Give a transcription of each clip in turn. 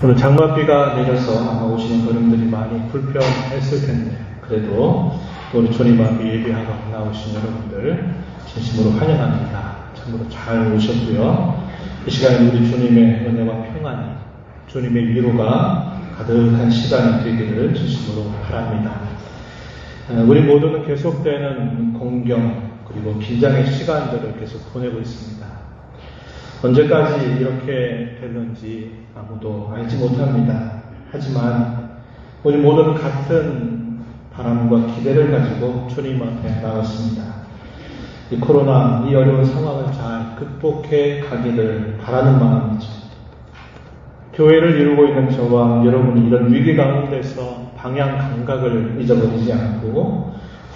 오늘 장맛비가 내려서 아마 오시는 걸음들이 많이 불편했을 텐데 그래도 우리 주님 앞에 예배하러 나오신 여러분들 진심으로 환영합니다. 참으로 잘 오셨고요. 이 시간에 우리 주님의 은혜와 평안이, 주님의 위로가 가득한 시간이 되기를 진심으로 바랍니다. 우리 모두는 계속되는 공경 그리고 긴장의 시간들을 계속 보내고 있습니다. 언제까지 이렇게 될는지 아무도 알지 못합니다. 하지만 우리 모두는 같은 바람과 기대를 가지고 주님 앞에 나왔습니다. 이 코로나, 이 어려운 상황을 잘 극복해 가기를 바라는 마음이죠. 교회를 이루고 있는 저와 여러분이 이런 위기 가운데서 방향 감각을 잊어버리지 않고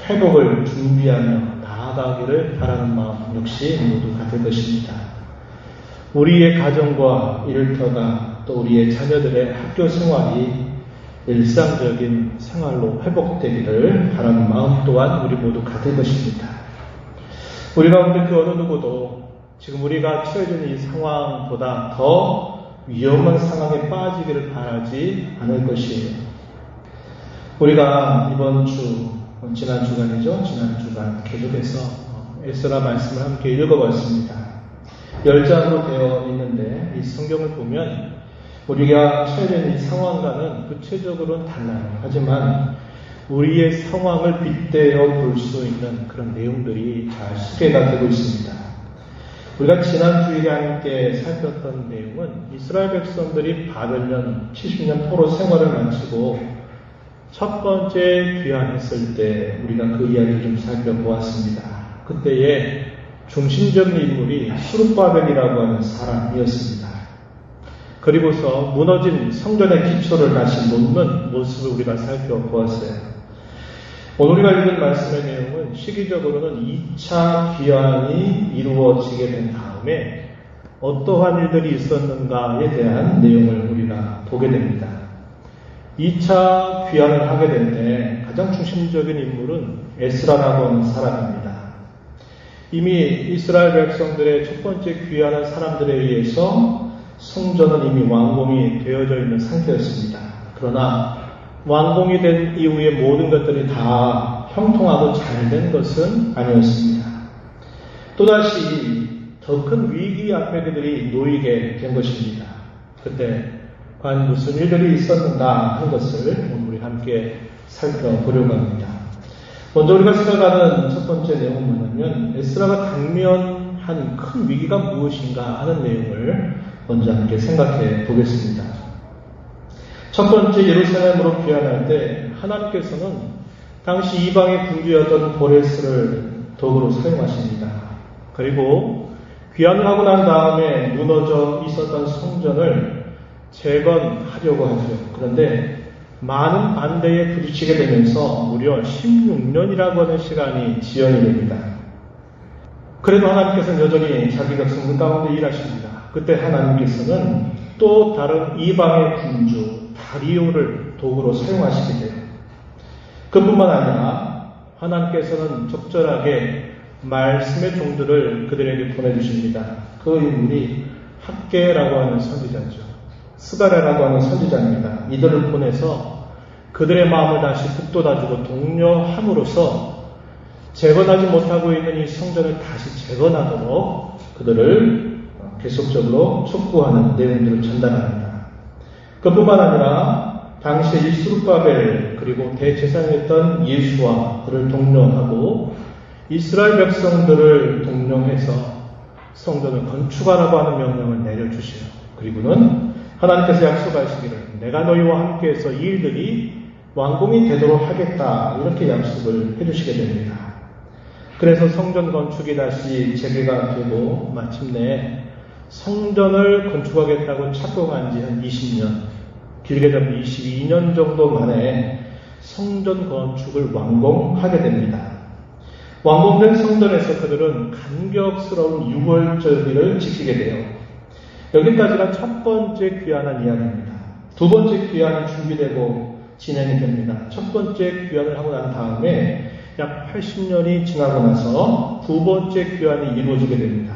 회복을 준비하며 나아가기를 바라는 마음 역시 모두 같을 것입니다. 우리의 가정과 일터가 또 우리의 자녀들의 학교 생활이 일상적인 생활로 회복되기를 바라는 마음 또한 우리 모두 같을 것입니다. 우리 가운데 그 어느 누구도 지금 우리가 처해진 이 상황보다 더 위험한 상황에 빠지기를 바라지 않을 것이에요. 우리가 이번 주, 지난 주간이죠. 지난 주간 계속해서 에스라 말씀을 함께 읽어봤습니다. 10장으로 되어 있는데 이 성경을 보면 우리가 처해진 이 상황과는 구체적으로는 달라요. 하지만 우리의 상황을 빗대어 볼 수 있는 그런 내용들이 잘 소개가 되고 있습니다. 우리가 지난 주일에 함께 살폈던 내용은 이스라엘 백성들이 바벨론 70년 포로 생활을 마치고 첫 번째 귀환했을 때 우리가 그 이야기를 좀 살펴보았습니다. 그때의 중심적인 인물이 수룹바벨이라고 하는 사람이었습니다. 그리고서 무너진 성전의 기초를 다시 놓는 모습을 우리가 살펴보았어요. 오늘 우리가 읽은 말씀의 내용은 시기적으로는 2차 귀환이 이루어지게 된 다음에 어떠한 일들이 있었는가에 대한 내용을 우리가 보게 됩니다. 2차 귀환을 하게 될 때 가장 중심적인 인물은 에스라라고 하는 사람입니다. 이미 이스라엘 백성들의 첫 번째 귀환한 사람들에 의해서 성전은 이미 완공이 되어져 있는 상태였습니다. 그러나 완공이 된 이후에 모든 것들이 다 형통하고 잘 된 것은 아니었습니다. 또다시 더 큰 위기 앞에 그들이 놓이게 된 것입니다. 그때 과연 무슨 일들이 있었는가 하는 것을 오늘 우리 함께 살펴보려고 합니다. 먼저 우리가 생각하는 첫 번째 내용은 뭐냐면 에스라가 당면한 큰 위기가 무엇인가 하는 내용을 먼저 함께 생각해 보겠습니다. 첫 번째 예루살렘으로 귀환할 때 하나님께서는 당시 이방의 군주였던 보레스를 도구로 사용하십니다. 그리고 귀환을 하고 난 다음에 무너져 있었던 성전을 재건하려고 하죠. 그런데 많은 반대에 부딪히게 되면서 무려 16년이라고 하는 시간이 지연이 됩니다. 그래도 하나님께서는 여전히 자기 백성들 가운데 일하십니다. 그때 하나님께서는 또 다른 이방의 군주 다리오를 도구로 사용하시게 돼요. 그뿐만 아니라 하나님께서는 적절하게 말씀의 종들을 그들에게 보내주십니다. 그 인물이 학개라고 하는 선지자죠. 스가랴라고 하는 선지자입니다. 이들을 보내서 그들의 마음을 다시 북돋아주고 독려함으로써 재건하지 못하고 있는 이 성전을 다시 재건하도록 그들을 계속적으로 촉구하는 내용들을 전달합니다. 그뿐만 아니라 당시에 이 수룹바벨 그리고 대제사장이었던 예수와 그를 독려하고 이스라엘 백성들을 독려해서 성전을 건축하라고 하는 명령을 내려주시요. 그리고는 하나님께서 약속하시기를 내가 너희와 함께해서 이 일들이 완공이 되도록 하겠다 이렇게 약속을 해주시게 됩니다. 그래서 성전 건축이 다시 재개가 되고 마침내 성전을 건축하겠다고 착공한 지 한 20년, 길게 되면 22년 정도 만에 성전 건축을 완공하게 됩니다. 완공된 성전에서 그들은 감격스러운 유월절기를 지키게 돼요. 여기까지가 첫 번째 귀환한 이야기입니다. 두 번째 귀환이 준비되고 진행이 됩니다. 첫 번째 귀환을 하고 난 다음에 약 80년이 지나고 나서 두 번째 귀환이 이루어지게 됩니다.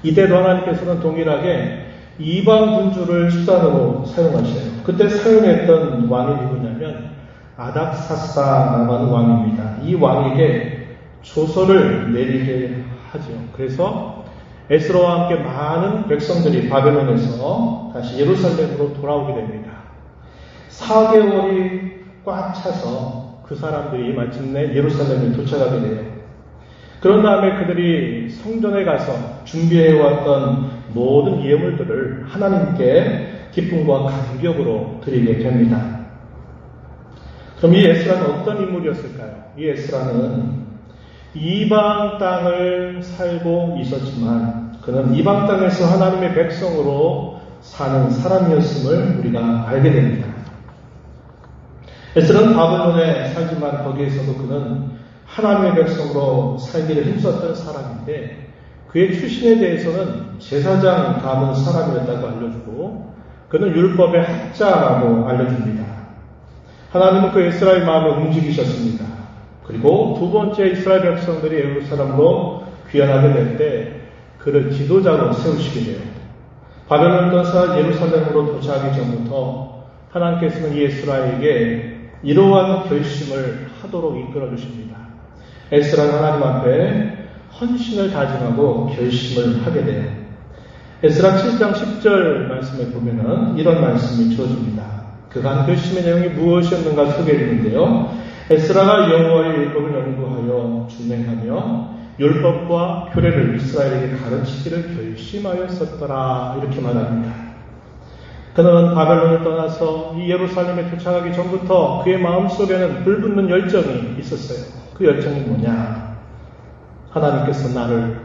이때도 하나님께서는 동일하게 이방 군주를 수단으로 사용하셔요. 그때 사용했던 왕이 누구냐면 아닥사스다라는 왕입니다. 이 왕에게 조서를 내리게 하죠. 그래서 에스라와 함께 많은 백성들이 바벨론에서 다시 예루살렘으로 돌아오게 됩니다. 4개월이 꽉 차서 그 사람들이 마침내 예루살렘에 도착하게 돼요. 그런 다음에 그들이 성전에 가서 준비해왔던 모든 예물들을 하나님께 기쁨과 감격으로 드리게 됩니다. 그럼 이 에스라는 어떤 인물이었을까요? 이 에스라는 이방 땅을 살고 있었지만 그는 이방 땅에서 하나님의 백성으로 사는 사람이었음을 우리가 알게 됩니다. 에스라는 바벨론에 살지만 거기에서도 그는 하나님의 백성으로 살기를 힘썼던 사람인데 그의 출신에 대해서는 제사장 가문 사람이었다고 알려주고 그는 율법의 학자라고 알려줍니다. 하나님은 그 에스라의 마음을 움직이셨습니다. 그리고 두 번째 이스라엘 백성들이 예루살렘으로 귀환하게 될 때 그를 지도자로 세우시게 돼요. 바벨론 떠서 예루살렘으로 도착하기 전부터 하나님께서는 이 에스라에게 이러한 결심을 하도록 이끌어 주십니다. 에스라는 하나님 앞에 헌신을 다짐하고 결심을 하게 돼요. 에스라 7장 10절 말씀에 보면은 이런 말씀이 주어집니다. 그간 결심의 내용이 무엇이었는가 소개해드리는데요. 에스라가 여호와의 율법을 연구하여 준행하며 율법과 규례를 이스라엘에게 가르치기를 결심하였었더라 이렇게 말합니다. 그는 바벨론을 떠나서 이 예루살렘에 도착하기 전부터 그의 마음속에는 불붙는 열정이 있었어요. 그 열정이 뭐냐? 하나님께서 나를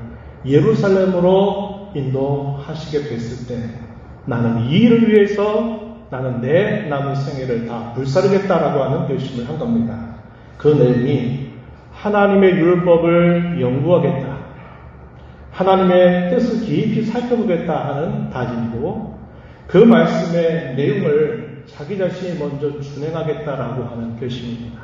예루살렘으로 인도하시게 됐을 때 나는 이 일을 위해서 나는 내 남은 생애를 다 불사르겠다라고 하는 결심을 한 겁니다. 그 내용이 하나님의 율법을 연구하겠다. 하나님의 뜻을 깊이 살펴보겠다 하는 다짐이고 그 말씀의 내용을 자기 자신이 먼저 준행하겠다라고 하는 결심입니다.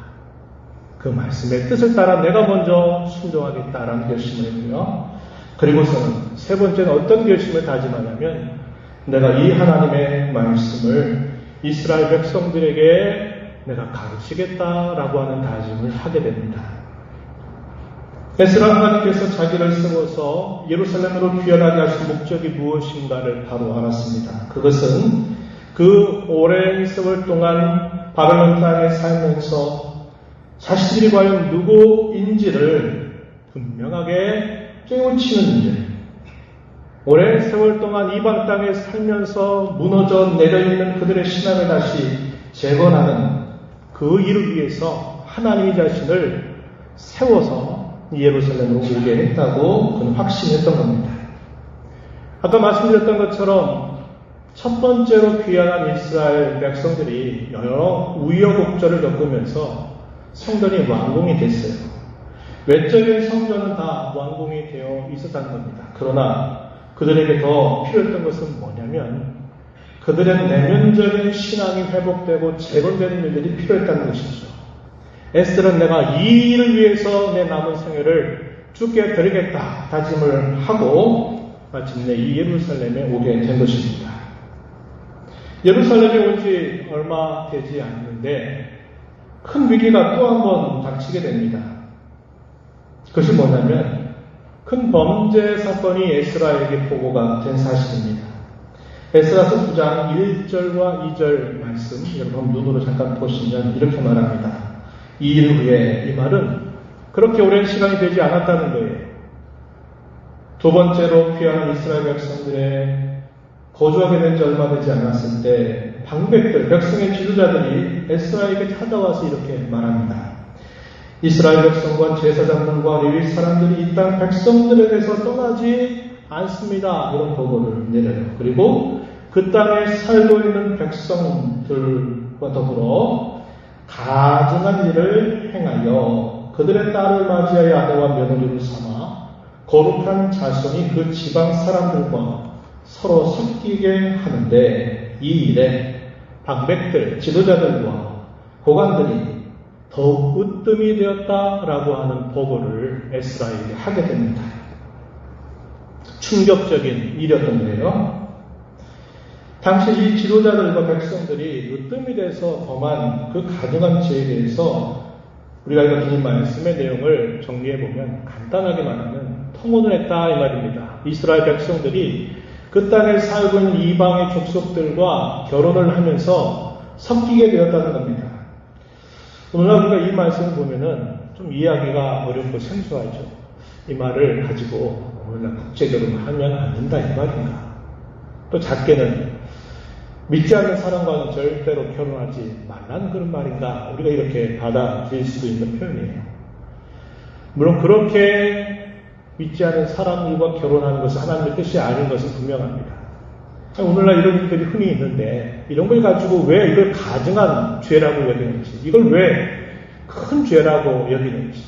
그 말씀의 뜻을 따라 내가 먼저 순종하겠다라는 결심을 했고요. 그리고서는 세 번째는 어떤 결심을 다짐하냐면 내가 이 하나님의 말씀을 이스라엘 백성들에게 내가 가르치겠다라고 하는 다짐을 하게 됩니다. 에스라 하나님께서 자기를 세워서 예루살렘으로 귀환하게 하신 목적이 무엇인가를 바로 알았습니다. 그것은 그 오랜 세월 동안 바벨론 땅에 살면서 자신들이 과연 누구인지를 분명하게 깨우치는 일, 오랜 세월 동안 이방 땅에 살면서 무너져 내려있는 그들의 신앙을 다시 재건하는 그 일을 위해서 하나님이 자신을 세워서 예루살렘으로 오게 했다고 그는 확신했던 겁니다. 아까 말씀드렸던 것처럼 첫 번째로 귀환한 이스라엘 백성들이 여러 우여곡절을 겪으면서 성전이 완공이 됐어요. 외적인 성전은 다 완공이 되어 있었다는 겁니다. 그러나 그들에게 더 필요했던 것은 뭐냐면 그들의 내면적인 신앙이 회복되고 재건되는 일들이 필요했다는 것이죠. 에스더는 내가 이 일을 위해서 내 남은 생애를 주께 드리겠다 다짐을 하고 마침내 이 예루살렘에 오게 된 것입니다. 예루살렘에 온 지 얼마 되지 않는데 큰 위기가 또 한 번 닥치게 됩니다. 그것이 뭐냐면 큰 범죄 사건이 에스라에게 보고가 된 사실입니다. 에스라서 9장 1절과 2절 말씀 여러분 눈으로 잠깐 보시면 이렇게 말합니다. 이 일 후에 이 말은 그렇게 오랜 시간이 되지 않았다는 거예요. 두 번째로 귀환한 이스라엘 백성들의 거주하게 된 지 얼마 되지 않았을 때 방백들, 백성의 지도자들이 에스라에게 찾아와서 이렇게 말합니다. 이스라엘 백성과 제사장들과 레위 사람들이 이 땅 백성들에게서 떠나지 않습니다. 이런 보고를 내려요. 그리고 그 땅에 살고 있는 백성들과 더불어 가증한 일을 행하여 그들의 딸을 맞이하여 아내와 며느리를 삼아 거룩한 자손이 그 지방 사람들과 서로 섞이게 하는데 이 일에 방백들, 지도자들과 고관들이 더욱 으뜸이 되었다라고 하는 보고를 에스라에게 하게 됩니다. 충격적인 일이었던 거예요. 당시 이 지도자들과 백성들이 으뜸이 돼서 범한 그 가증한 죄에 대해서 우리가 이거 주님 말씀의 내용을 정리해보면 간단하게 말하면 통혼을 했다 이 말입니다. 이스라엘 백성들이 그 땅에 살고 있는 이방의 족속들과 결혼을 하면서 섞이게 되었다는 겁니다. 오늘날 우리가 이 말씀을 보면은 좀 이해하기가 어렵고 생소하죠. 이 말을 가지고 오늘날 국제결혼을 하면 안 된다 이 말인가. 또 작게는 믿지 않는 사람과는 절대로 결혼하지 말라는 그런 말인가. 우리가 이렇게 받아들일 수도 있는 표현이에요. 물론 그렇게 믿지 않는 사람들과 결혼하는 것은 하나님의 뜻이 아닌 것은 분명합니다. 오늘날 이런 일들이 흔히 있는데 이런 걸 가지고 왜 이걸 가증한 죄라고 여기는지, 이걸 왜 큰 죄라고 여기는지,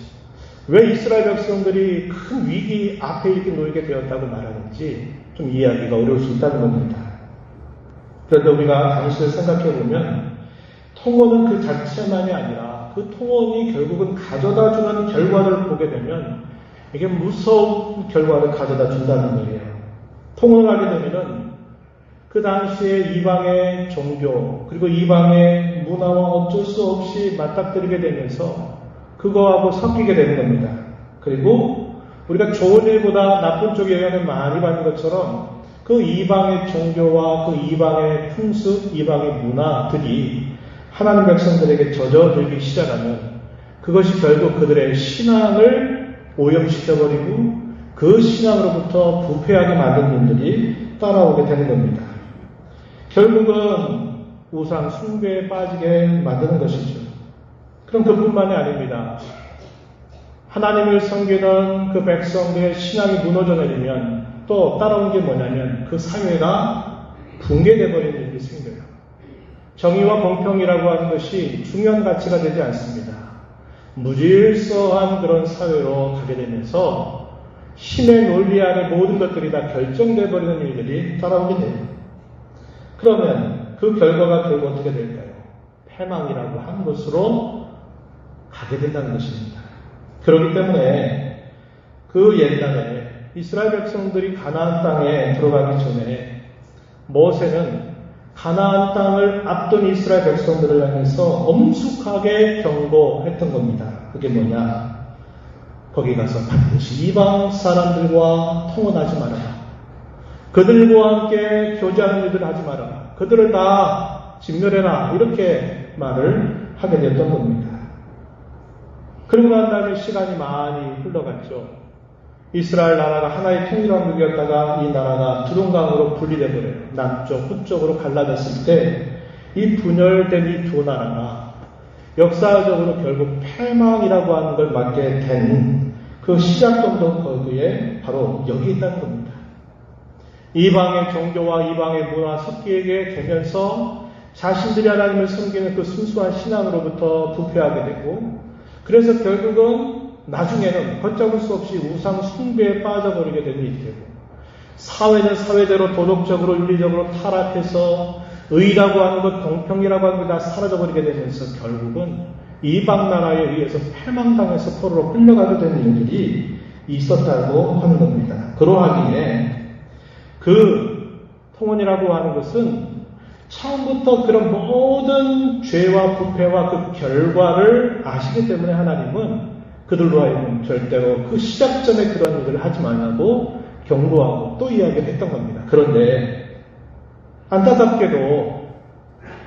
왜 이스라엘 백성들이 큰 위기 앞에 이렇게 놓이게 되었다고 말하는지 좀 이해하기가 어려울 수 있다는 겁니다. 그런데 우리가 당시를 생각해보면 통혼은 그 자체만이 아니라 그 통혼이 결국은 가져다주는 결과를 보게 되면 이게 무서운 결과를 가져다 준다는 거예요. 통혼을 하게 되면은 그 당시에 이방의 종교 그리고 이방의 문화와 어쩔 수 없이 맞닥뜨리게 되면서 그거하고 섞이게 되는 겁니다. 그리고 우리가 좋은 일보다 나쁜 쪽에 영향을 많이 받는 것처럼 그 이방의 종교와 그 이방의 풍습, 이방의 문화들이 하나님 백성들에게 젖어들기 시작하면 그것이 결국 그들의 신앙을 오염시켜버리고 그 신앙으로부터 부패하게 만든 일들이 따라오게 되는 겁니다. 결국은 우상 숭배에 빠지게 만드는 것이죠. 그럼 그뿐만이 아닙니다. 하나님을 섬기던 그 백성들의 신앙이 무너져 내리면 또 따라온 게 뭐냐면 그 사회가 붕괴되어 버리는 일이 생겨요. 정의와 공평이라고 하는 것이 중요한 가치가 되지 않습니다. 무질서한 그런 사회로 가게 되면서 힘의 논리 아래 모든 것들이 다 결정되어 버리는 일들이 따라오게 돼요. 그러면 그 결과가 결국 어떻게 될까요? 패망이라고 하는 것으로 가게 된다는 것입니다. 그렇기 때문에 그 옛날에 이스라엘 백성들이 가나안 땅에 들어가기 전에 모세는 가나안 땅을 앞둔 이스라엘 백성들을 향해서 엄숙하게 경고했던 겁니다. 그게 뭐냐? 거기 가서 반드시 이방 사람들과 통혼하지 말아라. 그들과 함께 교제하는 일들을 하지 말아라. 그들을 다 진멸해라. 이렇게 말을 하게 됐던 겁니다. 그러고 난 다음에 시간이 많이 흘러갔죠. 이스라엘 나라가 하나의 통일왕국이었다가 이 나라가 두동강으로 분리되어 버려요. 남쪽, 북쪽으로 갈라졌을 때 이 분열된 이 두 나라가 역사적으로 결국 패망이라고 하는 걸 맞게 된 그 시작점도 거기에 바로 여기 있다는 겁니다. 이방의 종교와 이방의 문화 섞이게 되면서 자신들이 하나님을 섬기는 그 순수한 신앙으로부터 부패하게 되고, 그래서 결국은 나중에는 걷잡을 수 없이 우상 숭배에 빠져버리게 되는 일이 되고, 사회는 사회대로 도덕적으로 윤리적으로 타락해서 의라고 하는 것, 공평이라고 하는 것 다 사라져버리게 되면서 결국은 이방 나라에 의해서 패망당해서 포로로 끌려가게 되는 일들이 있었다고 하는 겁니다. 그러하기에 그 통혼이라고 하는 것은 처음부터 그런 모든 죄와 부패와 그 결과를 아시기 때문에 하나님은 그들로 하여금 절대로 그 시작점에 그런 일을 하지 말라고 경고하고 또 이야기를 했던 겁니다. 그런데 안타깝게도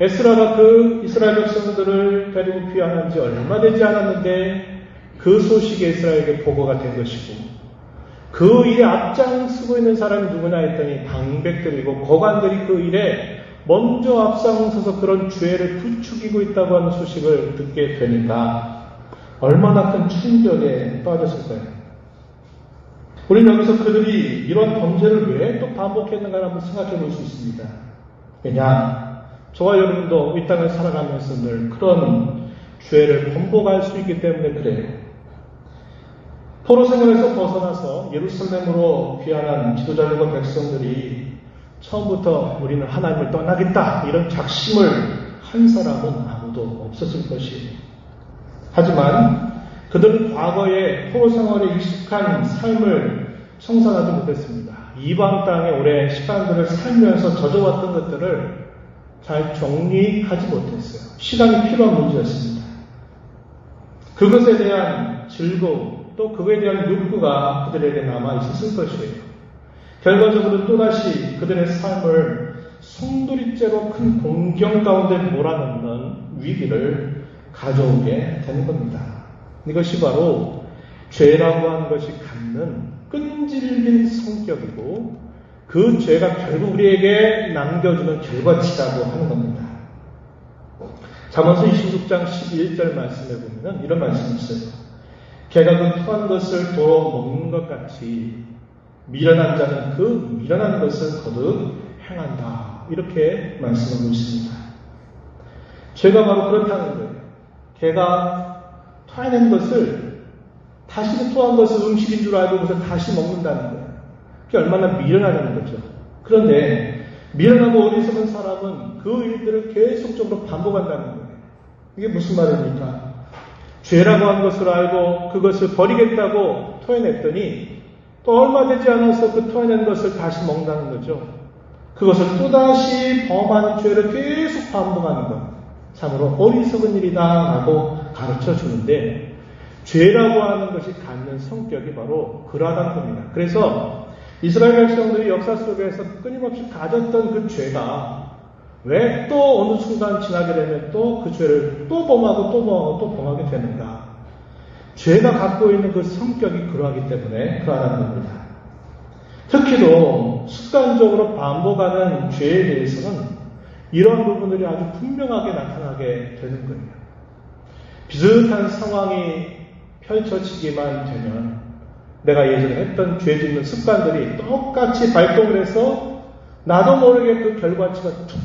에스라가 그 이스라엘 백성들을 데리고 귀환한 지 얼마 되지 않았는데 그 소식이 에스라에게 보고가 된 것이고, 그 일에 앞장서고 있는 사람이 누구냐 했더니 방백들이고 거관들이 그 일에 먼저 앞장서서 그런 죄를 부추기고 있다고 하는 소식을 듣게 되니까 얼마나 큰 충격에 빠졌을까요? 우리는 여기서 그들이 이런 범죄를 왜 또 반복했는가 한번 생각해 볼 수 있습니다. 왜냐? 저와 여러분도 이 땅을 살아가면서 늘 그런 죄를 번복할 수 있기 때문에 그래요. 포로 생활에서 벗어나서 예루살렘으로 귀환한 지도자들과 백성들이 처음부터 우리는 하나님을 떠나겠다 이런 작심을 한 사람은 아무도 없었을 것이에요. 하지만 그들은 과거에 포로 생활에 익숙한 삶을 청산하지 못했습니다. 이방 땅에 오래 시간들을 살면서 젖어왔던 것들을 잘 정리하지 못했어요. 시간이 필요한 문제였습니다. 그것에 대한 즐거움, 또 그것에 대한 욕구가 그들에게 남아있었을 것이에요. 결과적으로 또다시 그들의 삶을 송두리째로 큰 공경 가운데 몰아넣는 위기를 가져오게 되는 겁니다. 이것이 바로 죄라고 하는 것이 갖는 끈질긴 성격이고 그 죄가 결국 우리에게 남겨주는 결과치라고 하는 겁니다. 잠언서 26장 11절 말씀에 보면 이런 말씀이 있어요. 개가 그 토한 것을 도로 먹는 것 같이 미련한 자는 그 미련한 것을 거듭 행한다. 이렇게 말씀하고 있습니다. 죄가 바로 그렇다는 거예요. 개가 토해낸 것을 다시 토한 것을 음식인 줄 알고 그것을 다시 먹는다는 거예요. 그게 얼마나 미련하다는 거죠. 그런데 미련하고 어리석은 사람은 그 일들을 계속적으로 반복한다는 거예요. 이게 무슨 말입니까? 죄라고 한 것을 알고 그것을 버리겠다고 토해냈더니 또 얼마 되지 않아서 그 토해낸 것을 다시 먹는다는 거죠. 그것을 또다시 범한 죄를 계속 반복하는 것. 참으로 어리석은 일이다 라고 가르쳐 주는데 죄라고 하는 것이 갖는 성격이 바로 그러하다는 겁니다. 그래서 이스라엘 백성들이 역사 속에서 끊임없이 가졌던 그 죄가 왜 또 어느 순간 지나게 되면 또 그 죄를 또 범하고 또 범하고 또 범하게 되는가? 죄가 갖고 있는 그 성격이 그러하기 때문에 그러하다는 겁니다. 특히도 습관적으로 반복하는 죄에 대해서는 이런 부분들이 아주 분명하게 나타나게 되는 거예요. 비슷한 상황이 펼쳐지기만 되면 내가 예전에 했던 죄 짓는 습관들이 똑같이 발동을 해서 나도 모르게 그 결과치가 툭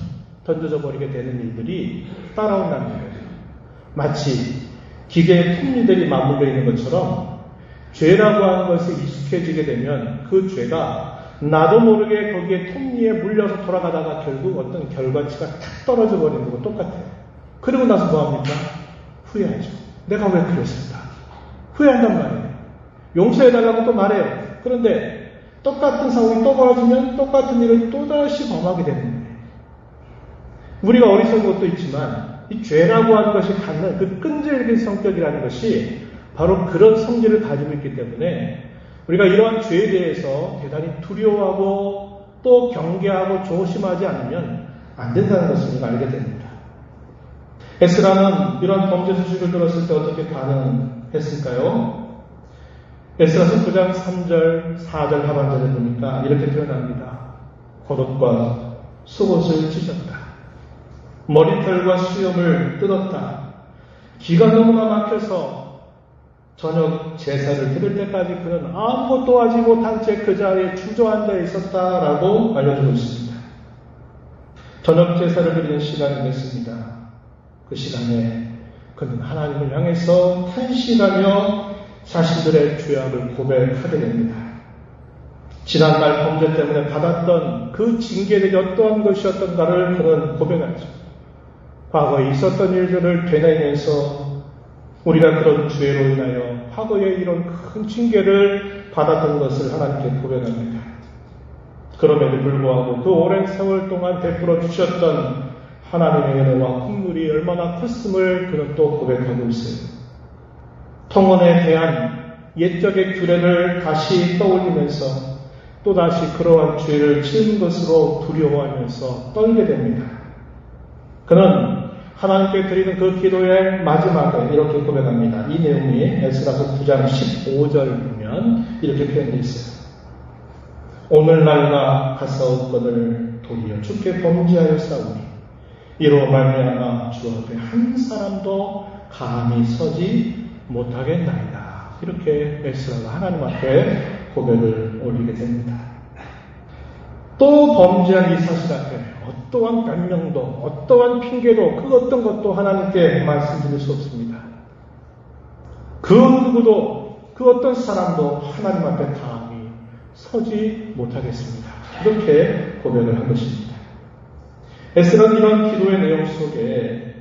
던져져 버리게 되는 일들이 따라온다는 거예요. 마치 기계의 톱니들이 맞물려 있는 것처럼 죄라고 하는 것에 익숙해지게 되면 그 죄가 나도 모르게 거기에 톱니에 물려서 돌아가다가 결국 어떤 결과치가 탁 떨어져 버리는 거고 똑같아요. 그리고 나서 뭐합니까? 후회하죠. 내가 왜 그랬을까? 후회한단 말이에요. 용서해달라고 또 말해요. 그런데 똑같은 상황이 또 벌어지면 똑같은 일을 또다시 범하게 되는 거예요. 우리가 어리석은 것도 있지만 이 죄라고 하는 것이 갖는 그 끈질긴 성격이라는 것이 바로 그런 성질을 가지고 있기 때문에 우리가 이러한 죄에 대해서 대단히 두려워하고 또 경계하고 조심하지 않으면 안 된다는 것을 우리가 알게 됩니다. 에스라는 이런 범죄 소식을 들었을 때 어떻게 반응했을까요? 에스라서 9장 3절, 4절 하반절에 보니까 이렇게 표현합니다. 겉옷과 속옷을 찢었다. 머리털과 수염을 뜯었다. 기가 너무나 막혀서 저녁 제사를 드릴 때까지 그는 아무것도 하지 못한 채 그 자리에 주저앉아 있었다라고 알려주고 있습니다. 저녁 제사를 드리는 시간이 됐습니다. 그 시간에 그는 하나님을 향해서 탄식하며 자신들의 죄악을 고백하게 됩니다. 지난날 범죄 때문에 받았던 그 징계들이 어떠한 것이었던가를 그는 고백하죠. 과거에 있었던 일들을 되뇌면서 우리가 그런 죄로 인하여 과거에 이런 큰 징계를 받았던 것을 하나님께 고백합니다. 그럼에도 불구하고 그 오랜 세월 동안 베풀어 주셨던 하나님의 은혜와 긍휼이 얼마나 컸음을 그는 또 고백하고 있어요. 통혼에 대한 옛적의 규례를 다시 떠올리면서 또다시 그러한 죄를 지은 것으로 두려워하면서 떨게 됩니다. 그는 하나님께 드리는 그 기도의 마지막에 이렇게 고백합니다. 이 내용이 에스라서 9장 15절 보면 이렇게 표현되어 있어요. 오늘날과 가사옵건을 도리어 주께 범죄하여 싸우니 이로 말미암아 주 앞에 한 사람도 감히 서지 못하겠나이다. 이렇게 에스라가 하나님 앞에 고백을 올리게 됩니다. 또 범죄한 이 사실 앞에 어떠한 변명도 어떠한 핑계도 그 어떤 것도 하나님께 말씀드릴 수 없습니다. 그 누구도 그 어떤 사람도 하나님 앞에 감히 서지 못하겠습니다. 이렇게 고백을 한 것입니다. 에스라는 이런 기도의 내용 속에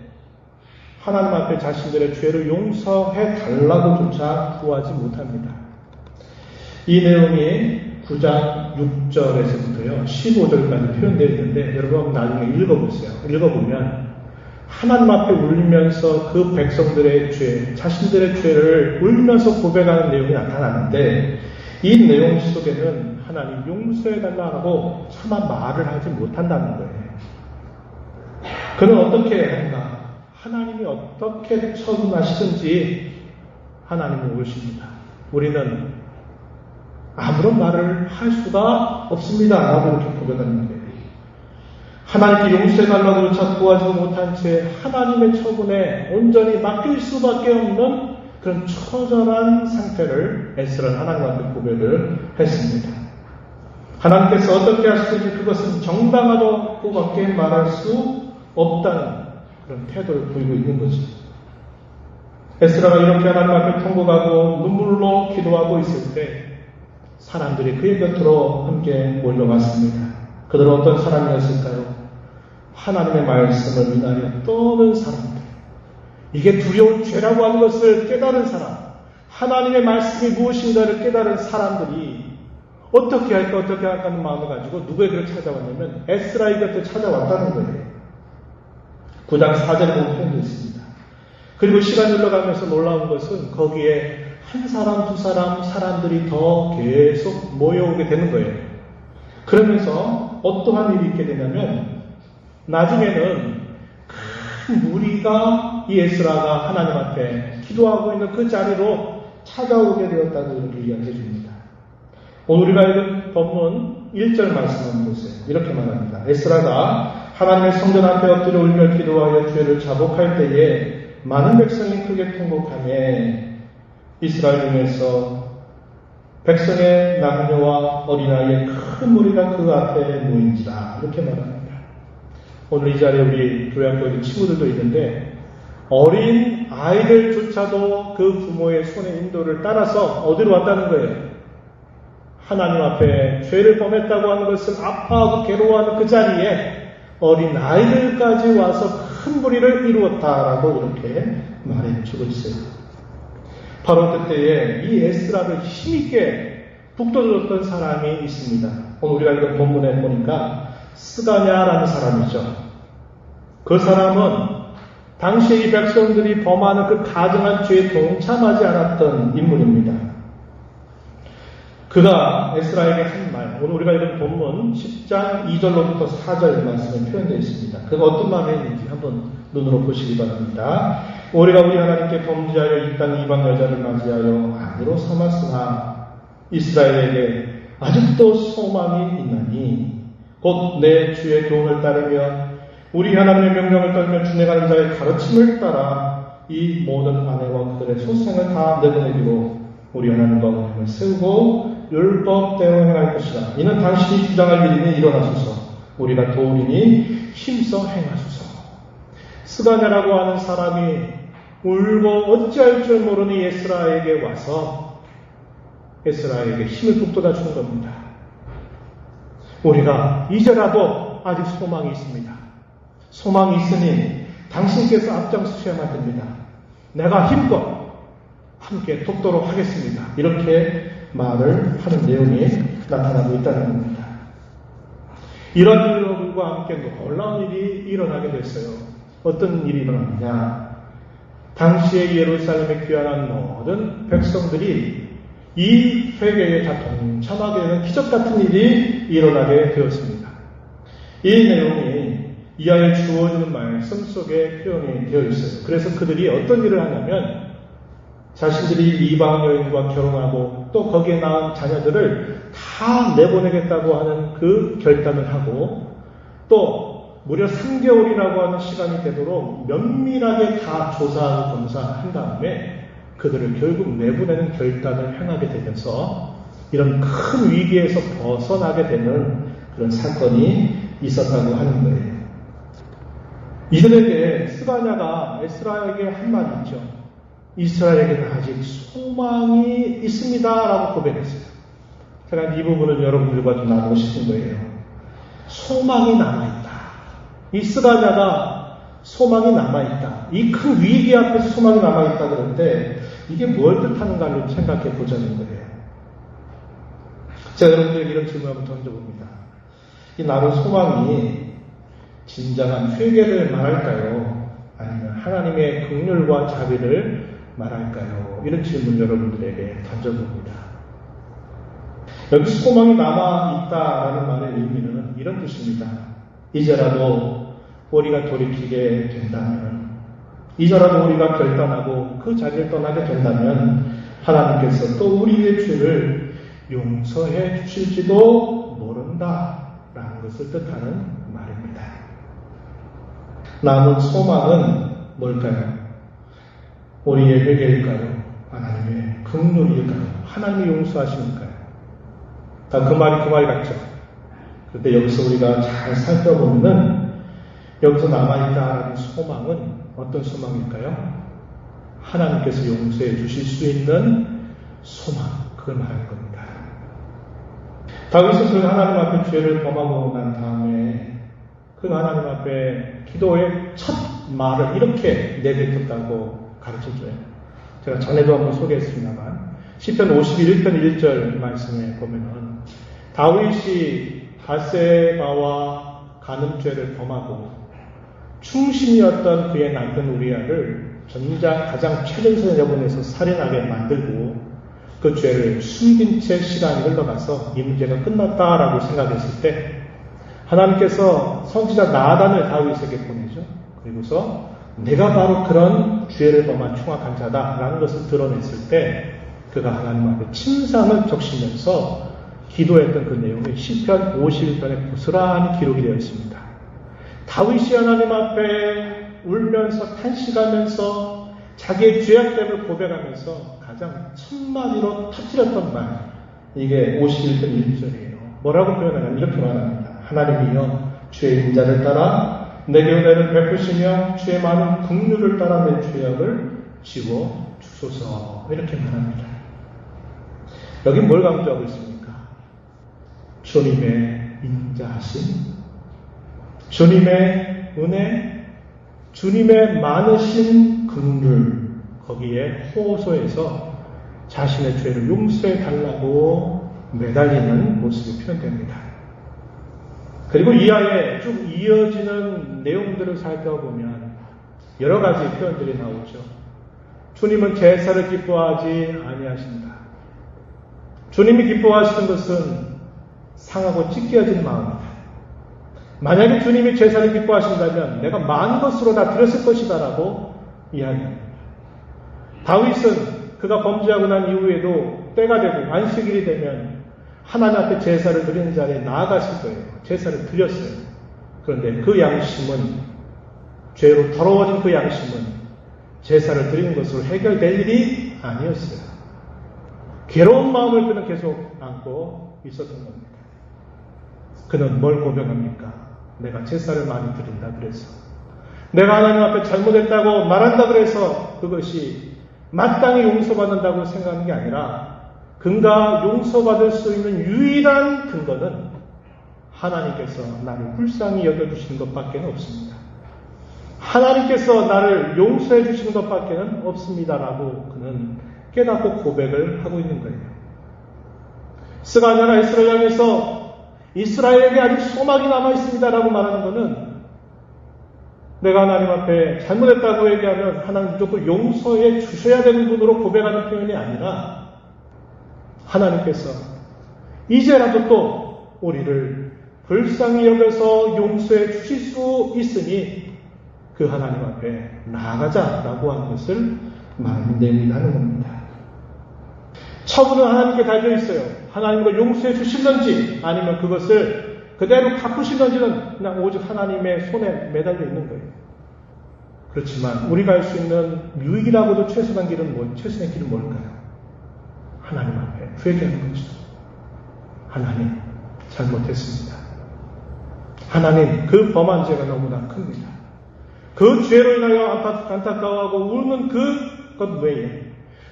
하나님 앞에 자신들의 죄를 용서해 달라고조차 구하지 못합니다. 이 내용이 9장 6절에서부터요 15절까지 표현되어 있는데 여러분 나중에 읽어보세요. 읽어보면 하나님 앞에 울면서 그 백성들의 죄, 자신들의 죄를 울면서 고백하는 내용이 나타나는데 이 내용 속에는 하나님 용서해달라고 차마 말을 하지 못한다는 거예요. 그는 어떻게 하는가? 하나님이 어떻게 처분하시든지 하나님은 옳으십니다. 우리는 아무런 말을 할 수가 없습니다. 라고 이렇게 고백하는 거예요. 하나님께 용서해달라고 자꾸 구하지 못한 채 하나님의 처분에 온전히 맡길 수밖에 없는 그런 처절한 상태를 에스라는 하나님 앞에 고백을 했습니다. 하나님께서 어떻게 하시든지 그것은 정당하다고 밖에 말할 수 없다는 그런 태도를 보이고 있는 거죠. 에스라가 이렇게 하나님 앞에 통곡하고 눈물로 기도하고 있을 때 사람들이 그의 곁으로 함께 몰려왔습니다. 그들은 어떤 사람이었을까요? 하나님의 말씀을 인하여 떠는 사람들. 이게 두려운 죄라고 하는 것을 깨달은 사람, 하나님의 말씀이 무엇인가를 깨달은 사람들이 어떻게 할까 하는 마음을 가지고 누구에게 찾아왔냐면 에스라의 곁에 찾아왔다는 거예요. 9장 4절에 보면 표현되어 있습니다. 그리고 시간이 흘러가면서 놀라운 것은 거기에 한 사람, 두 사람, 사람들이 더 계속 모여오게 되는 거예요. 그러면서 어떠한 일이 있게 되냐면 나중에는 큰 무리가 이 에스라가 하나님 앞에 기도하고 있는 그 자리로 찾아오게 되었다고 이렇게 이야기해 줍니다. 오늘 우리가 읽은 본문 1절 말씀 한번 보세요. 이렇게 말합니다. 에스라가 하나님의 성전 앞에 엎드려 울며 기도하여 죄를 자복할 때에 많은 백성이 크게 통곡하며 이스라엘 중에서 백성의 남녀와 어린아이의 큰 무리가 그 앞에 모인지라 이렇게 말합니다. 오늘 이 자리에 우리 교회학교 친구들도 있는데 어린 아이들조차도 그 부모의 손의 인도를 따라서 어디로 왔다는 거예요? 하나님 앞에 죄를 범했다고 하는 것을 아파하고 괴로워하는 그 자리에 어린 아이들까지 와서 큰 무리를 이루었다라고 이렇게 말해주고 있어요. 바로 그때에 이 에스라를 힘있게 북돋았던 사람이 있습니다. 오늘 우리가 읽은 본문에 보니까 스가냐라는 사람이죠. 그 사람은 당시에 이 백성들이 범하는 그 가증한 죄에 동참하지 않았던 인물입니다. 그가 에스라에게 한 말, 오늘 우리가 읽은 본문 10장 2절로부터 4절 말씀에 표현되어 있습니다. 그가 어떤 말을 했는지 한번 눈으로 보시기 바랍니다. 우리가 우리 하나님께 범죄하여 이 땅 이방 여자를 맞이하여 아내로 삼았으나 이스라엘에게 아직도 소망이 있나니 곧 내 주의 교훈을 따르며 우리 하나님의 명령을 떨며 준행하는 자의 가르침을 따라 이 모든 아내와 그들의 소생을 다 내보내기로 우리 하나님과 언약을 세우고 율법대로 행할 것이다. 이는 당신이 주장할 일이니 일어나소서. 우리가 도우리니 힘써 행하소서. 스가냐라고 하는 사람이 울고 어찌할 줄 모르는 에스라에게 와서 에스라에게 힘을 북돋아 주는 겁니다. 우리가 이제라도 아직 소망이 있습니다. 소망이 있으니 당신께서 앞장서셔야만 됩니다. 내가 힘껏 함께 돕도록 하겠습니다. 이렇게 말을 하는 내용이 나타나고 있다는 겁니다. 이런 일과 함께 놀라운 일이 일어나게 됐어요. 어떤 일이 일어났느냐? 당시에 예루살렘에 귀환한 모든 백성들이 이 회개에 다 동참하게 되는 기적 같은 일이 일어나게 되었습니다. 이 내용이 이하에 주어지는 말씀 속에 표현이 되어 있어요. 그래서 그들이 어떤 일을 하냐면 자신들이 이방 여인과 결혼하고 또 거기에 낳은 자녀들을 다 내보내겠다고 하는 그 결단을 하고 또 무려 3개월이라고 하는 시간이 되도록 면밀하게 다 조사하고 검사한 다음에 그들을 결국 내보내는 결단을 행하게 되면서 이런 큰 위기에서 벗어나게 되는 그런 사건이 있었다고 하는 거예요. 이들에게 스가냐가 에스라에게 한 말이 있죠. 이스라엘에게는 아직 소망이 있습니다라고 고백했어요. 제가 이 부분을 여러분들과 좀 나누고 싶은 거예요. 소망이 남아있다. 이 스가냐가 소망이 남아있다. 이 큰 위기 앞에서 소망이 남아있다 그러는데 이게 뭘 뜻하는가를 생각해 보자는 거예요. 제가 여러분들에게 이런 질문을 한번 던져봅니다. 이 나는 소망이 진정한 회개를 말할까요? 아니면 하나님의 긍휼과 자비를 말할까요? 이런 질문 여러분들에게 던져봅니다. 여기 소망이 남아있다라는 말의 의미는 이런 뜻입니다. 이제라도 우리가 돌이키게 된다면, 이제라도 우리가 결단하고 그 자리를 떠나게 된다면 하나님께서 또 우리의 죄를 용서해 주실지도 모른다라는 것을 뜻하는 말입니다. 남은 소망은 뭘까요? 우리의 회개일까요? 하나님의 긍휼일까요? 하나님이 용서하시니까요? 다 그 말이 같죠. 그런데 여기서 우리가 잘 살펴보면은 여기서 남아있다라는 소망은 어떤 소망일까요? 하나님께서 용서해 주실 수 있는 소망, 그걸 말하는 겁니다. 다윗은 그 하나님 앞에 죄를 범하고 난 다음에 그 하나님 앞에 기도의 첫 말을 이렇게 내뱉었다고 가르쳐줘요. 제가 전에도 한번 소개했습니다만 시편 51편 1절 말씀에 보면은 다윗이 바세바와 간음죄를 범하고 충신이었던 그의 남편 우리아를 가장 최전선에 보내서 살인하게 만들고 그 죄를 숨긴 채 시간이 흘러가서 이 문제가 끝났다라고 생각했을 때 하나님께서 선지자 나단을 다윗에게 보내죠. 그리고서 내가 바로 그런 죄를 범한 흉악한 자다라는 것을 드러냈을 때 그가 하나님 앞에 침상을 적시면서 기도했던 그 내용이 시편 51편에 고스란히 기록이 되어 있습니다. 다윗이 하나님 앞에 울면서 탄식하면서 자기의 죄악됨을 고백하면서 가장 첫마디로 터뜨렸던 말, 이게 51편 1절이에요. 뭐라고 표현하냐면 이렇게 말합니다. 하나님이여 죄의 인자를 따라 내게 은혜를 베푸시며 죄의 많은 긍휼을 따라 내 죄악을 지워 주소서, 이렇게 말합니다. 여기 뭘 강조하고 있습니까? 주님의 인자하심, 주님의 은혜, 주님의 많으신 긍휼, 거기에 호소해서 자신의 죄를 용서해 달라고 매달리는 모습이 표현됩니다. 그리고 이하에 쭉 이어지는 내용들을 살펴보면 여러 가지 표현들이 나오죠. 주님은 제사를 기뻐하지 아니하신다. 주님이 기뻐하시는 것은 상하고 찢겨진 마음이다. 만약에 주님이 제사를 기뻐하신다면 내가 많은 것으로 다 드렸을 것이다 라고 이야기합니다. 다윗은 그가 범죄하고 난 이후에도 때가 되고 안식일이 되면 하나님 앞에 제사를 드리는 자리에 나아갔을 거예요. 제사를 드렸어요. 그런데 그 양심은, 죄로 더러워진 그 양심은 제사를 드리는 것으로 해결될 일이 아니었어요. 괴로운 마음을 그는 계속 안고 있었던 겁니다. 그는 뭘 고백합니까? 내가 제사를 많이 드린다 그래서, 내가 하나님 앞에 잘못했다고 말한다 그래서 그것이 마땅히 용서받는다고 생각하는 게 아니라 그가 용서받을 수 있는 유일한 근거는 하나님께서 나를 불쌍히 여겨주시는 것밖에 없습니다. 하나님께서 나를 용서해 주시는 것밖에 없습니다라고 그는 깨닫고 고백을 하고 있는 거예요. 스가랴가 이스라엘 향해서 이스라엘에게 아직 소망이 남아있습니다라고 말하는 것은 내가 하나님 앞에 잘못했다고 얘기하면 하나님 무조건 용서해 주셔야 되는 분으로 고백하는 표현이 아니라 하나님께서 이제라도 또 우리를 불쌍히 여겨서 용서해 주실 수 있으니 그 하나님 앞에 나아가자라고 하는 것을 말하는 내용이 하는 겁니다. 처분은 하나님께 달려 있어요. 하나님과 용서해 주실런지 아니면 그것을 그대로 갚으실런지는 그냥 오직 하나님의 손에 매달려 있는 거예요. 그렇지만 우리가 할 수 있는 유익이라고도 최선의 길은 뭘까요? 하나님 앞에 회개하는 거죠. 하나님, 잘못했습니다. 하나님, 그 범한 죄가 너무나 큽니다. 그 죄로 인하여 안타까워하고 우는 그것 외에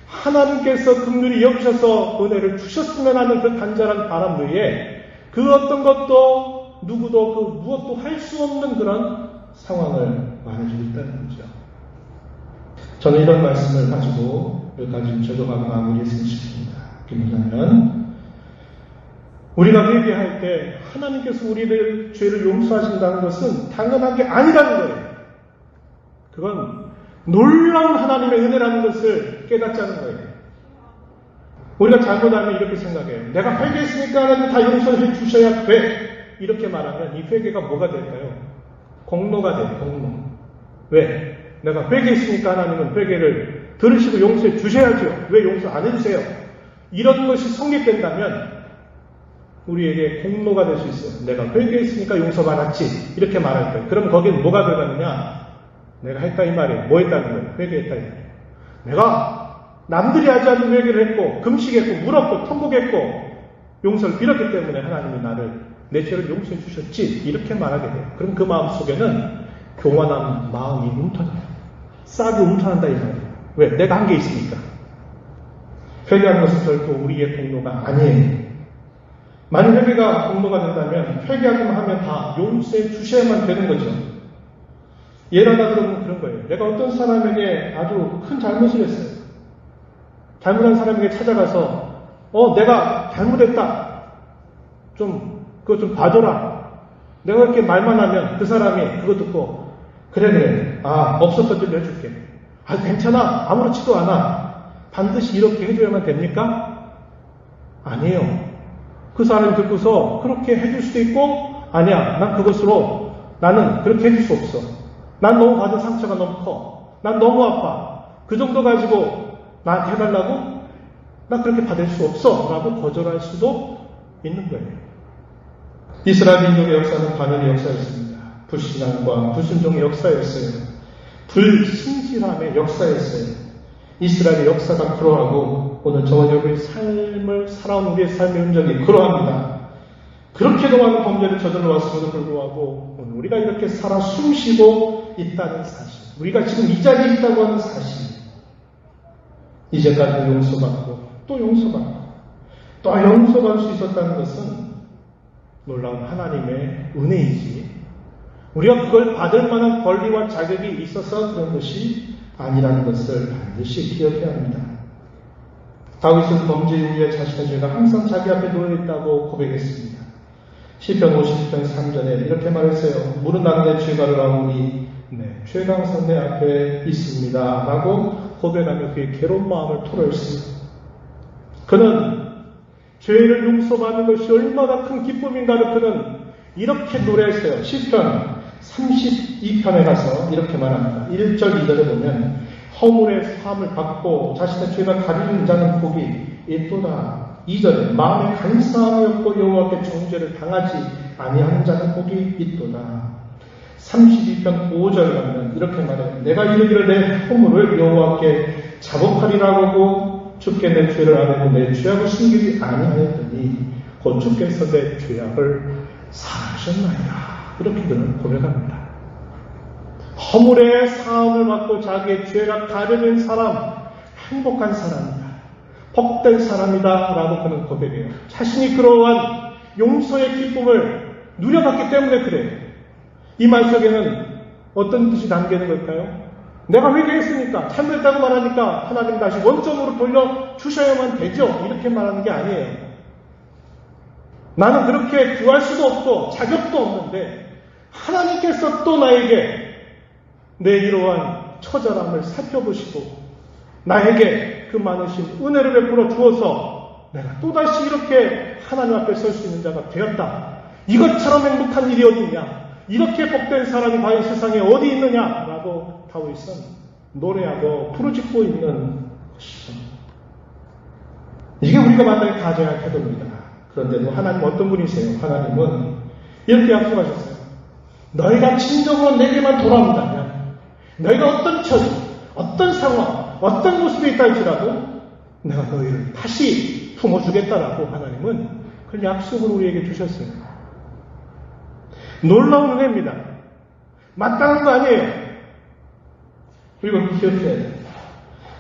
하나님께서 긍휼히 여기셔서 은혜를 주셨으면 하는 그 간절한 바람 외에 그 어떤 것도 누구도 그 무엇도 할 수 없는 그런 상황을 말해주고 있다는 거죠. 저는 이런 말씀을 가지고 여기까지 적용하고 마무리했으면 싶습니다. 그게 뭐냐면 우리가 회개할 때 하나님께서 우리의 죄를 용서하신다는 것은 당연한 게 아니라는 거예요. 그건 놀라운 하나님의 은혜라는 것을 깨닫자는 거예요. 우리가 잘못하면 이렇게 생각해요. 내가 회개했으니까 하나님 다 용서해 주셔야 돼. 이렇게 말하면 이 회개가 뭐가 될까요? 공로가 돼요. 공로. 왜? 내가 회개했으니까 하나님은 회개를 들으시고 용서해 주셔야죠. 왜 용서 안 해주세요? 이런 것이 성립된다면 우리에게 공로가 될 수 있어요. 내가 회개했으니까 용서받았지. 이렇게 말할 거예요. 그럼 거기는 뭐가 들어가느냐? 내가 했다 이 말이에요. 뭐 했다는 거예요? 회개했다 이 말이에요. 내가 남들이 하지 않는 회개를 했고 금식했고 물었고 통곡했고 용서를 빌었기 때문에 하나님이 나를 내 죄를 용서해 주셨지. 이렇게 말하게 돼요. 그럼 그 마음 속에는 교만한 마음이 움터져요. 싹이 움터난다 이 말이에요. 왜? 내가 한 게 있으니까. 회개하는 것은 결코 우리의 공로가 아니에요. 만약 회개가 공로가 된다면 회개하기만 하면 다 용서해 주셔야만 되는 거죠. 예를 하나 들어보면 그런 거예요. 내가 어떤 사람에게 아주 큰 잘못을 했어요. 잘못한 사람에게 찾아가서 내가 잘못했다. 그거 좀 봐줘라. 내가 이렇게 말만 하면 그 사람이 그거 듣고 그래 없었던 일로 해줄게. 괜찮아. 아무렇지도 않아. 반드시 이렇게 해줘야만 됩니까? 아니에요. 그 사람이 듣고서 그렇게 해줄 수도 있고 아니야. 난 그것으로 나는 그렇게 해줄 수 없어. 난 너무 받은 상처가 너무 커. 난 너무 아파. 그 정도 가지고 나한테 해달라고? 나 그렇게 받을 수 없어. 라고 거절할 수도 있는 거예요. 이스라엘 민족의 역사는 반응의 역사였습니다. 불신앙과 불순종의 역사였어요. 불신실함의 역사였어요. 이스라엘의 역사가 그러하고 오늘 저와 여러분의 삶을 살아온 우리의 삶의 흔적이 그러합니다. 그렇게도 많은 범죄를 저질러 왔음에도 불구하고 오늘 우리가 이렇게 살아 숨쉬고 있다는 사실, 우리가 지금 이 자리에 있다고 하는 사실, 이제까지 용서받고 또 용서받고 또 용서받을 수 있었다는 것은 놀라운 하나님의 은혜이지 우리가 그걸 받을 만한 권리와 자격이 있어서 그런 것이 아니라는 것을 반드시 기억해야 합니다. 다윗은 범죄 이후에 자신의 죄가 항상 자기 앞에 놓여있다고 고백했습니다. 시편 50편 3절에 이렇게 말했어요. 물은 나는 내 죄가를 아오니 죄가 항상 내 앞에 있습니다. 라고 고백하며 그의 괴로운 마음을 토로했습니다. 그는 죄를 용서받는 것이 얼마나 큰 기쁨인가를 그는 이렇게 노래했어요. 시편 32편에 가서 이렇게 말합니다. 1절 2절에 보면 허물의 사함을 받고 자신의 죄가 가리는 자는 복이 있도다. 2절에 마음에 간사함이 없고 여호와께 정죄를 당하지 아니하는 자는 복이 있도다. 32편 5절 가면 이렇게 말해요. 내가 이르기를 내 허물을 여호와께 자복하리라고 하고 주께 내 죄를 아뢰고 내 죄악을 숨기지 아니하였더니 곧 주께서 내 죄악을 사하셨나이다. 이렇게 그는 고백합니다. 허물의 사함을 받고 자기의 죄가 가려진 사람, 행복한 사람이다. 복된 사람이다. 라고 그는 고백해요. 자신이 그러한 용서의 기쁨을 누려봤기 때문에 그래요. 이 말 속에는 어떤 뜻이 담기는 걸까요? 내가 회개했으니까, 참됐다고 말하니까 하나님 다시 원점으로 돌려주셔야만 되죠. 이렇게 말하는 게 아니에요. 나는 그렇게 구할 수도 없고 자격도 없는데 하나님께서 또 나에게 내 이러한 처절함을 살펴보시고 나에게 그 많으신 은혜를 베풀어 주어서 내가 또다시 이렇게 하나님 앞에 설 수 있는 자가 되었다. 이것처럼 행복한 일이 어디 있냐? 이렇게 복된 사람이 과연 세상에 어디 있느냐라고 다윗은 노래하고 부르짖고 있는 것이죠. 이게 우리가 만나야 가져야 할 태도입니다. 그런데도 하나님 어떤 분이세요? 하나님은 이렇게 약속하셨어요. 너희가 진정으로 내게만 돌아온다면 너희가 어떤 처지, 어떤 상황, 어떤 모습에 있다 할지라도 내가 너희를 다시 품어주겠다라고 하나님은 그 약속을 우리에게 주셨어요. 놀라운 은혜입니다. 마땅한 거 아니에요. 그리고 기억해야 돼요.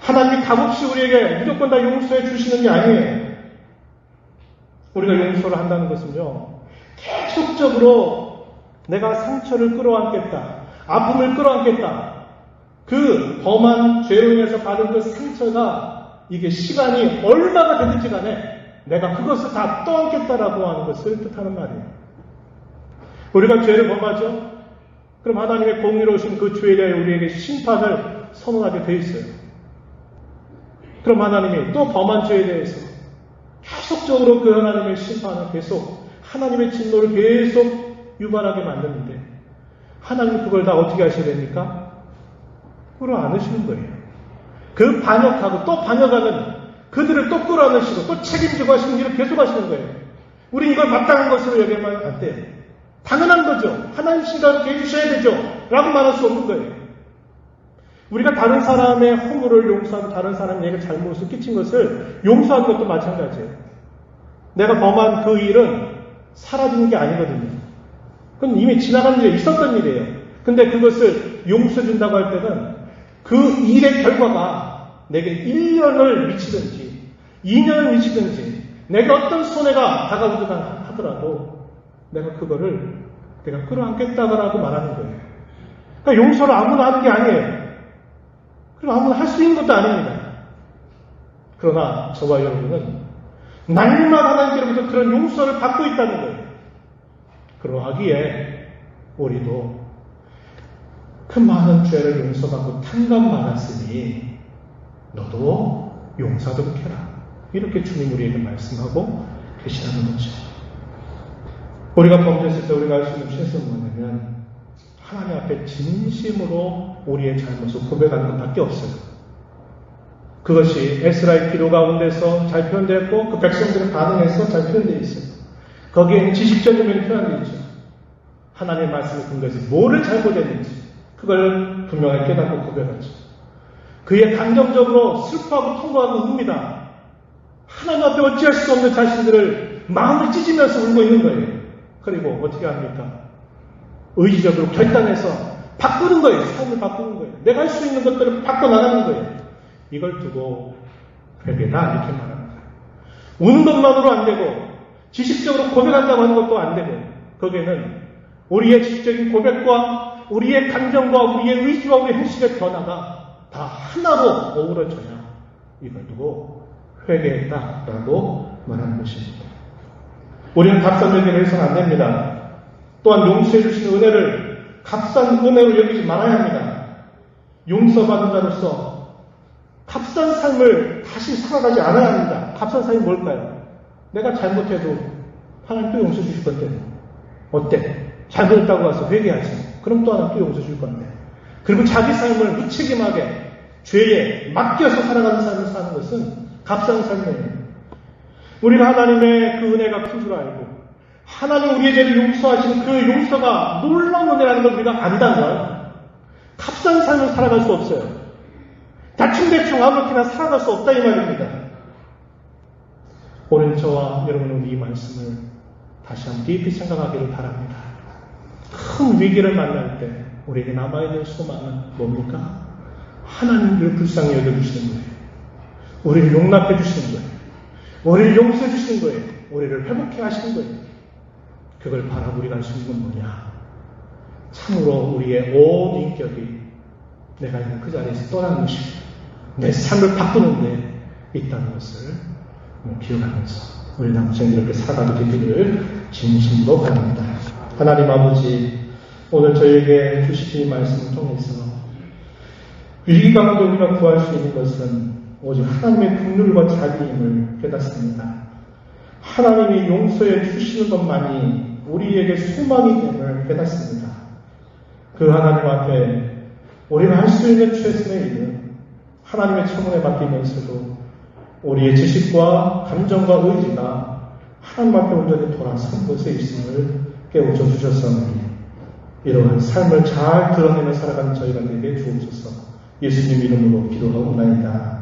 하나님이 값없이 우리에게 무조건 다 용서해 주시는 게 아니에요. 우리가 용서를 한다는 것은요, 계속적으로 내가 상처를 끌어안겠다, 아픔을 끌어안겠다, 그 범한 죄로 인해서 받은 그 상처가 이게 시간이 얼마가 되든지 간에 내가 그것을 다 떠안겠다라고 하는 것을 뜻하는 말이에요. 우리가 죄를 범하죠? 그럼 하나님의 공의로우신 그 죄에 대해 우리에게 심판을 선언하게 돼 있어요. 그럼 하나님이 또 범한 죄에 대해서 계속적으로 그 하나님의 심판을 계속, 하나님의 진노를 계속 유발하게 만드는데, 하나님은 그걸 다 어떻게 하셔야 됩니까? 끌어 안으시는 거예요. 그 반역하고 또 반역하는 그들을 또 끌어 안으시고 또 책임지고 하시는 일을 계속 하시는 거예요. 우린 이걸 마땅한 것으로 여기면 안 돼요. 당연한 거죠. 하나님 신가롭게 해주셔야 되죠. 라고 말할 수 없는 거예요. 우리가 다른 사람의 허물을 용서하고 다른 사람에게 잘못을 끼친 것을 용서하는 것도 마찬가지예요. 내가 범한 그 일은 사라지는 게 아니거든요. 그건 이미 지나간 일에 있었던 일이에요. 근데 그것을 용서해준다고 할 때는 그 일의 결과가 내게 1년을 미치든지 2년을 미치든지 내게 어떤 손해가 다가오든 하더라도 내가 그거를 내가 끌어안겠다고 말하는 거예요. 그러니까 용서를 아무나 하는 게 아니에요. 그리고 아무나 할 수 있는 것도 아닙니다. 그러나 저와 여러분은 날마다 하나님께로부터 그런 용서를 받고 있다는 거예요. 그러하기에 우리도 그 많은 죄를 용서받고 탕감받았으니 너도 용서하도록 해라. 이렇게 주님 우리에게 말씀하고 계시다는 거죠. 우리가 범죄했을 때 우리가 할 수 있는 최선은 뭐냐면 하나님 앞에 진심으로 우리의 잘못을 고백하는 것밖에 없어요. 그것이 에스라의 기도 가운데서 잘 표현되었고 그 백성들의 반응에서 잘 표현되어 있어요. 거기에는 지식적인 표현이 있죠. 하나님의 말씀을 근거해서 뭐를 잘못했는지 그걸 분명하게 깨닫고 고백하죠. 그의 감정적으로 슬퍼하고 통곡하고 웁니다. 하나님 앞에 어찌할 수 없는 자신들을 마음을 찢으면서 울고 있는 거예요. 그리고 어떻게 합니까? 의지적으로 결단해서 바꾸는 거예요. 삶을 바꾸는 거예요. 내가 할 수 있는 것들을 바꿔나가는 거예요. 이걸 두고 회개다 이렇게 말합니다. 우는 것만으로 안 되고 지식적으로 고백한다고 하는 것도 안 되고 거기에는 우리의 지식적인 고백과 우리의 감정과 우리의 의지와 우리의 행실의 변화가 다 하나로 어우러져야 이걸 두고 회개했다라고 말하는 것입니다. 우리는 값싼 회개를 해서는 안 됩니다. 또한 용서해 주시는 은혜를 값싼 은혜로 여기지 말아야 합니다. 용서받은 자로서 값싼 삶을 다시 살아가지 않아야 합니다. 값싼 삶이 뭘까요? 내가 잘못해도 하나님 또 용서해 주실 건데 어때? 잘못했다고 와서 회개하지. 그럼 또 하나님 또 용서해 줄 건데. 그리고 자기 삶을 무책임하게 죄에 맡겨서 살아가는 삶을 사는 것은 값싼 삶이에요. 우리가 하나님의 그 은혜가 큰 줄 알고 하나님 우리의 죄를 용서하시는 그 용서가 놀라운 은혜라는 걸 우리가 안다면 값싼 삶을 살아갈 수 없어요. 대충대충 아무렇게나 살아갈 수 없다 이 말입니다. 오늘 저와 여러분은 이 말씀을 다시 한번 깊이 생각하기를 바랍니다. 큰 위기를 만날 때 우리에게 남아있는 소망은 뭡니까? 하나님을 불쌍히 여겨주시는 거예요. 우리를 용납해 주시는 거예요. 우리를 용서해 주시는 거예요. 우리를 회복해 하시는 거예요. 그걸 바라고 우리가 할 수 있는 건 뭐냐? 참으로 우리의 온 인격이 내가 있는 그 자리에서 떠나는 것이고 내 삶을 바꾸는 데 있다는 것을 기억하면서 우리 남성 이렇게 살아가게 되기를 진심으로 바랍니다. 하나님 아버지, 오늘 저에게 주시신 말씀을 통해서 위기 가운데 우리가 구할 수 있는 것은 오직 하나님의 긍휼과 자비임을 깨닫습니다. 하나님이 용서해 주시는 것만이 우리에게 소망이 됨을 깨닫습니다. 그 하나님 앞에 우리가 할 수 있는 최선의 일은 하나님의 처분에 맡기면서도 우리의 지식과 감정과 의지가 하나님 앞에 온전히 돌아선 것에 있음을 깨우쳐 주셨사오니 이러한 삶을 잘 드러내며 살아가는 저희가 되게 주옵소서. 예수님 이름으로 기도하옵나이다.